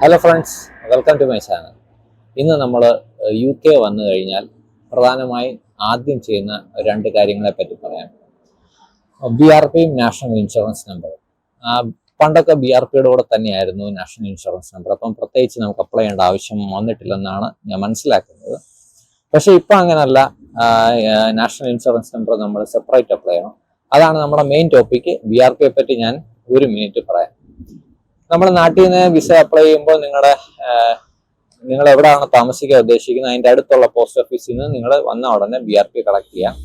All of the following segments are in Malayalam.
Hello friends, welcome to my channel. ഇന്ന് നമ്മൾ യു കെ വന്നു കഴിഞ്ഞാൽ പ്രധാനമായും ആദ്യം ചെയ്യുന്ന രണ്ട് കാര്യങ്ങളെ പറ്റി പറയാം. ബി ആർ പിയും നാഷണൽ ഇൻഷുറൻസ് നമ്പറും. പണ്ടൊക്കെ ബി ആർ പിയുടെ കൂടെ തന്നെയായിരുന്നു നാഷണൽ ഇൻഷുറൻസ് നമ്പർ. അപ്പം പ്രത്യേകിച്ച് നമുക്ക് അപ്ലൈ ചെയ്യേണ്ട ആവശ്യം വന്നിട്ടില്ലെന്നാണ് ഞാൻ മനസ്സിലാക്കുന്നത്. പക്ഷെ ഇപ്പം അങ്ങനല്ല. നാഷണൽ ഇൻഷുറൻസ് നമ്പർ നമ്മൾ സെപ്പറേറ്റ് അപ്ലൈ ചെയ്യണം. അതാണ് നമ്മുടെ മെയിൻ ടോപ്പിക്ക്. ബി ആർ പിയെ പറ്റി ഞാൻ 1 മിനിറ്റ് പറയാം. നമ്മൾ നാട്ടിൽ നിന്ന് വിസ അപ്ലൈ ചെയ്യുമ്പോൾ നിങ്ങൾ എവിടെയാണ് താമസിക്കാൻ ഉദ്ദേശിക്കുന്നത് അതിൻ്റെ അടുത്തുള്ള പോസ്റ്റ് ഓഫീസിൽ നിന്ന് നിങ്ങൾ വന്ന ഉടനെ ബി ആർ പി കളക്ട് ചെയ്യാം.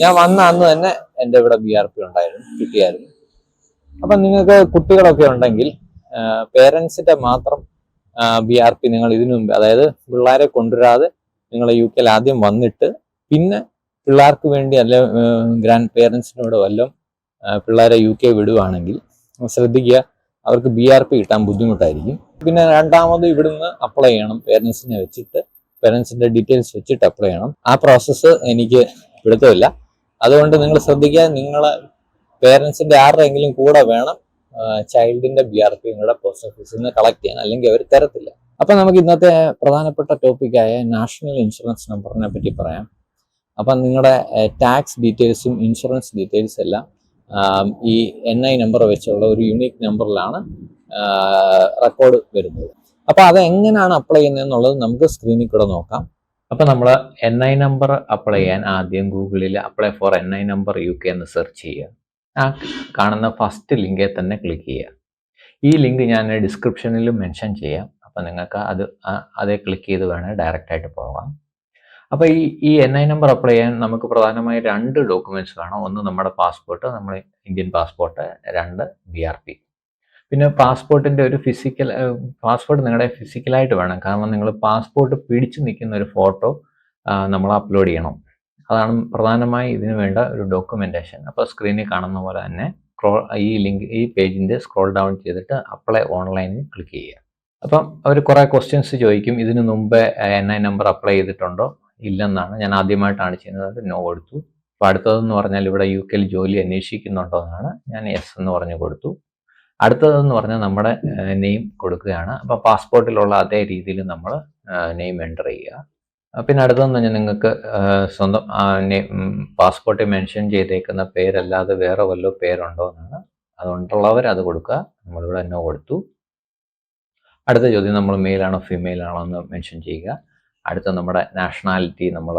ഞാൻ വന്ന അന്ന് തന്നെ എൻ്റെ ഇവിടെ ബി ആർ പി കിട്ടിയായിരുന്നു. അപ്പം നിങ്ങൾക്ക് കുട്ടികളൊക്കെ ഉണ്ടെങ്കിൽ പേരൻസിന്റെ മാത്രം ബി ആർ പി നിങ്ങൾ ഇതിനു മുമ്പ്, അതായത് പിള്ളേരെ കൊണ്ടുവരാതെ നിങ്ങൾ യു കെയിൽ ആദ്യം വന്നിട്ട് പിന്നെ പിള്ളേർക്ക് വേണ്ടി അല്ലെ ഗ്രാൻഡ് പേരൻസിനോട് വല്ലതും പിള്ളേരെ യു കെ വിടുവാണെങ്കിൽ ശ്രദ്ധിക്കുക, അവർക്ക് ബി ആർ പി കിട്ടാൻ ബുദ്ധിമുട്ടായിരിക്കും. പിന്നെ രണ്ടാമത് ഇവിടുന്ന് അപ്ലൈ ചെയ്യണം. പേരൻസിനെ വെച്ചിട്ട്, പേരൻസിന്റെ ഡീറ്റെയിൽസ് വെച്ചിട്ട് അപ്ലൈ ചെയ്യണം. ആ പ്രോസസ്സ് എനിക്ക് പിടുത്തമില്ല. അതുകൊണ്ട് നിങ്ങൾ ശ്രദ്ധിക്കുക, നിങ്ങളെ പേരൻസിന്റെ ആരുടെയെങ്കിലും കൂടെ വേണം ചൈൽഡിന്റെ ബി ആർ പി നിങ്ങളുടെ പോസ്റ്റ് ഓഫീസിൽ നിന്ന് കളക്ട് ചെയ്യാൻ, അല്ലെങ്കിൽ അവർ തരത്തില്ല. അപ്പൊ നമുക്ക് ഇന്നത്തെ പ്രധാനപ്പെട്ട ടോപ്പിക്കായ നാഷണൽ ഇൻഷുറൻസ് നമ്പറിനെ പറ്റി പറയാം. അപ്പം നിങ്ങളുടെ ടാക്സ് ഡീറ്റെയിൽസും ഇൻഷുറൻസ് ഡീറ്റെയിൽസ് എല്ലാം ഈ NI നമ്പർ വെച്ചുള്ള ഒരു യൂണിക് നമ്പറിലാണ് റെക്കോർഡ് വരുന്നത്. അപ്പോൾ അത് എങ്ങനെയാണ് അപ്ലൈ ചെയ്യുന്നത് എന്നുള്ളത് നമുക്ക് സ്ക്രീനിൽ കൂടെ നോക്കാം. അപ്പോൾ നമ്മൾ NI നമ്പർ അപ്ലൈ ചെയ്യാൻ ആദ്യം ഗൂഗിളിൽ apply for NI number UK എന്ന് സെർച്ച് ചെയ്യുക. ആ കാണുന്ന ഫസ്റ്റ് ലിങ്കിൽ തന്നെ ക്ലിക്ക് ചെയ്യുക. ഈ ലിങ്ക് ഞാൻ ഡിസ്ക്രിപ്ഷനിലും മെൻഷൻ ചെയ്യാം. അപ്പോൾ നിങ്ങൾക്ക് അതേ ക്ലിക്ക് ചെയ്ത് വേണേൽ ഡയറക്റ്റ് ആയിട്ട് പോകാം. അപ്പോൾ ഈ NI നമ്പർ അപ്ലൈ ചെയ്യാൻ നമുക്ക് പ്രധാനമായും 2 ഡോക്യുമെന്റ്സ് വേണം. ഒന്ന് നമ്മുടെ പാസ്പോർട്ട്, നമ്മുടെ ഇന്ത്യൻ പാസ്പോർട്ട്. 2 BRP. പിന്നെ പാസ്പോർട്ടിന്റെ ഒരു പാസ്പോർട്ട് നിങ്ങളുടെ ഫിസിക്കലായിട്ട് വേണം. കാരണം നിങ്ങൾ പാസ്പോർട്ട് പിടിച്ചു നിൽക്കുന്ന ഒരു ഫോട്ടോ നമ്മൾ അപ്ലോഡ് ചെയ്യണം. അതാണ് പ്രധാനമായി ഇതിന് വേണ്ട ഒരു ഡോക്യുമെന്റേഷൻ. അപ്പോൾ സ്ക്രീനിൽ കാണുന്ന പോലെ തന്നെ ഈ പേജിന്റെ സ്ക്രോൾ ഡൗൺ ചെയ്തിട്ട് അപ്ലൈ ഓൺലൈനിൽ ക്ലിക്ക് ചെയ്യുക. അപ്പം അവർ കുറേ ക്വസ്റ്റ്യൻസ് ചോദിക്കും. ഇതിനു മുമ്പേ NI നമ്പർ അപ്ലൈ ചെയ്തിട്ടുണ്ടോ? ഇല്ലെന്നാണ്. ഞാൻ ആദ്യമായിട്ടാണ് ചെയ്യുന്നത്. നോ കൊടുത്തു. അപ്പോൾ അടുത്തതെന്ന് പറഞ്ഞാൽ ഇവിടെ യു കെയിൽ ജോലി അന്വേഷിക്കുന്നുണ്ടോ എന്നാണ്. ഞാൻ യെസ് എന്ന് പറഞ്ഞു കൊടുത്തു. അടുത്തതെന്ന് പറഞ്ഞാൽ നമ്മുടെ നെയിം കൊടുക്കുകയാണ്. അപ്പോൾ പാസ്പോർട്ടിലുള്ള അതേ രീതിയിൽ നമ്മൾ നെയിം എൻ്റർ ചെയ്യുക. പിന്നെ അടുത്തതെന്ന് പറഞ്ഞാൽ നിങ്ങൾക്ക് സ്വന്തം പാസ്പോർട്ടിൽ മെൻഷൻ ചെയ്തേക്കുന്ന പേരല്ലാതെ വേറെ വല്ല പേരുണ്ടോ എന്നാണ്. അതുകൊണ്ടുള്ളവർ അത് കൊടുക്കുക. നമ്മളിവിടെ നോ കൊടുത്തു. അടുത്ത ചോദ്യം നമ്മൾ മെയിൽ ആണോ ഫീമെയിൽ ആണോ എന്ന് മെൻഷൻ ചെയ്യുക. അടുത്ത നമ്മുടെ നാഷണാലിറ്റി നമ്മൾ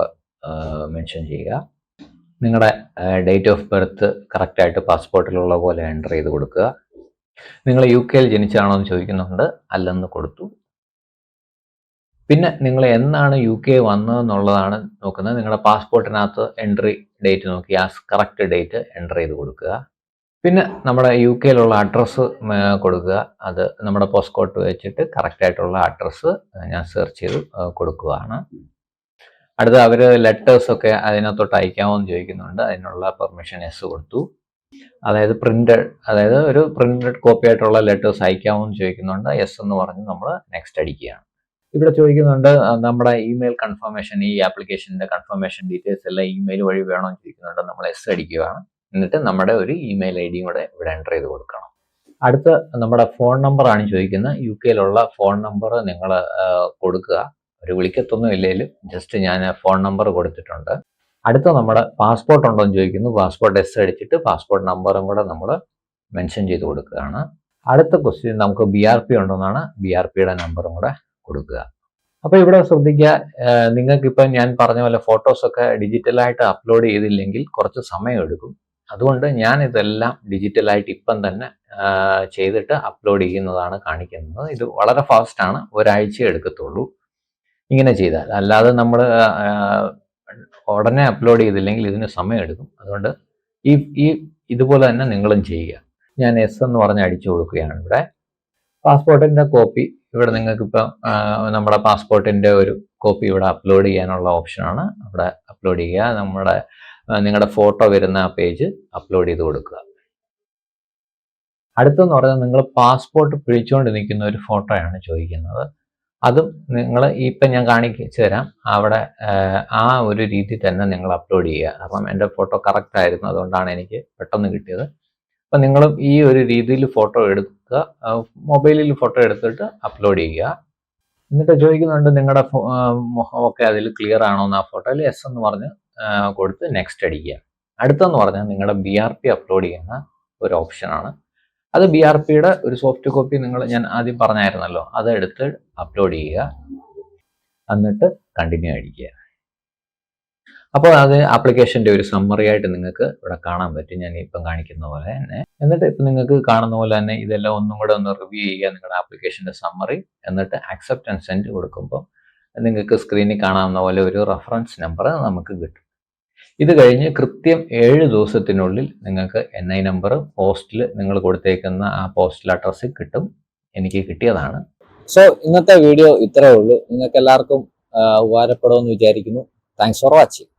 മെൻഷൻ ചെയ്യുക. നിങ്ങളുടെ ഡേറ്റ് ഓഫ് ബർത്ത് കറക്റ്റായിട്ട് പാസ്പോർട്ടിലുള്ള പോലെ എൻ്റർ ചെയ്ത് കൊടുക്കുക. നിങ്ങൾ യു കെയിൽ ജനിച്ചാണോ എന്ന് ചോദിക്കുന്നുണ്ട്. അല്ലെന്ന് കൊടുത്തു. പിന്നെ നിങ്ങൾ എന്നാണ് യു കെ വന്നതെന്നുള്ളതാണ് നോക്കുന്നത്. നിങ്ങളുടെ പാസ്പോർട്ടിനകത്ത് എൻട്രി ഡേറ്റ് നോക്കി ആ കറക്റ്റ് ഡേറ്റ് എൻ്റർ ചെയ്ത് കൊടുക്കുക. പിന്നെ നമ്മുടെ യു കെയിലുള്ള അഡ്രസ്സ് കൊടുക്കുക. അത് നമ്മുടെ പോസ്റ്റ് കോഡ് വെച്ചിട്ട് കറക്റ്റായിട്ടുള്ള അഡ്രസ്സ് ഞാൻ സെർച്ച് ചെയ്ത് കൊടുക്കുകയാണ്. അടുത്ത അവർ ലെറ്റേഴ്സൊക്കെ അതിനകത്തോട്ട് അയക്കാമെന്ന് ചോദിക്കുന്നുണ്ട്. അതിനുള്ള പെർമിഷൻ യെസ് കൊടുത്തു. അതായത് ഒരു പ്രിന്റഡ് കോപ്പി ആയിട്ടുള്ള ലെറ്റേഴ്സ് അയക്കാമെന്ന് ചോദിക്കുന്നുണ്ട്. യെസ് എന്ന് പറഞ്ഞ് നമ്മൾ നെക്സ്റ്റ് അടിക്കുകയാണ്. ഇവിടെ ചോദിക്കുന്നുണ്ട് നമ്മുടെ ഇമെയിൽ കൺഫർമേഷൻ, ഈ ആപ്ലിക്കേഷൻ്റെ കൺഫർമേഷൻ ഡീറ്റെയിൽസ് എല്ലാം ഇമെയിൽ വഴി വേണമെന്ന് ചോദിക്കുന്നുണ്ട്. നമ്മൾ യെസ് അടിക്കുകയാണ്. എന്നിട്ട് നമ്മുടെ ഒരു ഇമെയിൽ ID കൂടെ ഇവിടെ എൻ്റർ ചെയ്ത് കൊടുക്കണം. അടുത്ത നമ്മുടെ ഫോൺ നമ്പറാണ് ചോദിക്കുന്നത്. യു കെയിലുള്ള ഫോൺ നമ്പർ നിങ്ങൾ കൊടുക്കുക. ഒരു വിളിക്കത്തൊന്നും ഇല്ലെങ്കിലും ജസ്റ്റ് ഞാൻ ഫോൺ നമ്പർ കൊടുത്തിട്ടുണ്ട്. അടുത്ത നമ്മുടെ പാസ്പോർട്ട് ഉണ്ടോ എന്ന് ചോദിക്കുന്നു. പാസ്പോർട്ട് യെസ് അടിച്ചിട്ട് പാസ്പോർട്ട് നമ്പറും കൂടെ നമ്മൾ മെൻഷൻ ചെയ്ത് കൊടുക്കുകയാണ്. അടുത്ത ക്വസ്റ്റ്യൻ നമുക്ക് BRP ഉണ്ടോന്നാണ്. BRPയുടെ നമ്പറും കൂടെ കൊടുക്കുക. അപ്പോൾ ഇവിടെ ശ്രദ്ധിക്കുക, നിങ്ങൾക്കിപ്പോൾ ഞാൻ പറഞ്ഞ പോലെ ഫോട്ടോസൊക്കെ ഡിജിറ്റലായിട്ട് അപ്ലോഡ് ചെയ്തില്ലെങ്കിൽ കുറച്ച് സമയം എടുക്കും. അതുകൊണ്ട് ഞാൻ ഇതെല്ലാം ഡിജിറ്റലായിട്ട് ഇപ്പം തന്നെ ചെയ്തിട്ട് അപ്ലോഡ് ചെയ്യുന്നതാണ് കാണിക്കുന്നത്. ഇത് വളരെ ഫാസ്റ്റാണ്. ഒരാഴ്ച എടുക്കത്തുള്ളൂ ഇങ്ങനെ ചെയ്താൽ. അല്ലാതെ നമ്മൾ ഉടനെ അപ്ലോഡ് ചെയ്തില്ലെങ്കിൽ ഇതിന് സമയം എടുക്കും. അതുകൊണ്ട് ഇതുപോലെ തന്നെ നിങ്ങളും ചെയ്യുക. ഞാൻ എസ് എന്ന് പറഞ്ഞ് അടിച്ചു കൊടുക്കുകയാണ്. ഇവിടെ പാസ്പോർട്ടിൻ്റെ കോപ്പി, ഇവിടെ നിങ്ങൾക്കിപ്പോൾ നമ്മുടെ പാസ്പോർട്ടിൻ്റെ ഒരു കോപ്പി ഇവിടെ അപ്ലോഡ് ചെയ്യാനുള്ള ഓപ്ഷനാണ്. അവിടെ അപ്ലോഡ് ചെയ്യുക. നിങ്ങളുടെ ഫോട്ടോ വരുന്ന ആ പേജ് അപ്ലോഡ് ചെയ്ത് കൊടുക്കുക. അടുത്തെന്ന് പറഞ്ഞാൽ നിങ്ങൾ പാസ്പോർട്ട് പിടിച്ചുകൊണ്ട് നിൽക്കുന്ന ഒരു ഫോട്ടോയാണ് ചോദിക്കുന്നത്. അതും നിങ്ങൾ ഇപ്പം ഞാൻ കാണിച്ചു തരാം. അവിടെ ആ ഒരു രീതി തന്നെ നിങ്ങൾ അപ്ലോഡ് ചെയ്യുക. കാരണം എൻ്റെ ഫോട്ടോ കറക്റ്റ് ആയിരുന്നു, അതുകൊണ്ടാണ് എനിക്ക് പെട്ടെന്ന് കിട്ടിയത്. അപ്പം നിങ്ങളും ഈ ഒരു രീതിയിൽ ഫോട്ടോ എടുക്കുക, മൊബൈലിൽ ഫോട്ടോ എടുത്തിട്ട് അപ്ലോഡ് ചെയ്യുക. എന്നിട്ട് ചോദിക്കുന്നുണ്ട് നിങ്ങളുടെ മുഖമൊക്കെ അതിൽ ക്ലിയർ ആണോ എന്ന്. ആ ഫോട്ടോയിൽ എസ് എന്ന് പറഞ്ഞ് കൊടുത്ത് നെക്സ്റ്റ് അടിക്കുക. അടുത്തെന്ന് പറഞ്ഞാൽ നിങ്ങളുടെ BRP അപ്ലോഡ് ചെയ്യുന്ന ഒരു ഓപ്ഷനാണ്. അത് BRPയുടെ ഒരു സോഫ്റ്റ് കോപ്പി ഞാൻ ആദ്യം പറഞ്ഞായിരുന്നല്ലോ, അത് എടുത്ത് അപ്ലോഡ് ചെയ്യുക. എന്നിട്ട് കണ്ടിന്യൂ അടിക്കുക. അപ്പോൾ അത് ആപ്ലിക്കേഷൻ്റെ ഒരു സമ്മറി ആയിട്ട് നിങ്ങൾക്ക് ഇവിടെ കാണാൻ പറ്റും, ഞാൻ ഇപ്പം കാണിക്കുന്ന പോലെ തന്നെ. എന്നിട്ട് ഇപ്പം നിങ്ങൾക്ക് കാണുന്ന പോലെ തന്നെ ഇതെല്ലാം ഒന്നും കൂടെ ഒന്ന് റിവ്യൂ ചെയ്യുക, നിങ്ങളുടെ ആപ്ലിക്കേഷൻ്റെ സമ്മറി. എന്നിട്ട് ആക്സെപ്റ്റ് ആൻഡ് സെൻഡ് കൊടുക്കുമ്പോൾ നിങ്ങൾക്ക് സ്ക്രീനിൽ കാണാവുന്ന പോലെ ഒരു റെഫറൻസ് നമ്പർ നമുക്ക് കിട്ടും. ഇത് കഴിഞ്ഞ് കൃത്യം 7 ദിവസത്തിനുള്ളിൽ നിങ്ങൾക്ക് NI നമ്പർ പോസ്റ്റിൽ നിങ്ങൾ കൊടുത്തേക്കുന്ന ആ പോസ്റ്റൽ അഡ്രസ്സിൽ കിട്ടും. എനിക്ക് കിട്ടിയതാണ്. സോ ഇന്നത്തെ വീഡിയോ ഇത്രയേ ഉള്ളൂ. നിങ്ങൾക്ക് എല്ലാവർക്കും ഉപകാരപ്പെടുമെന്ന് വിചാരിക്കുന്നു. Thanks for watching.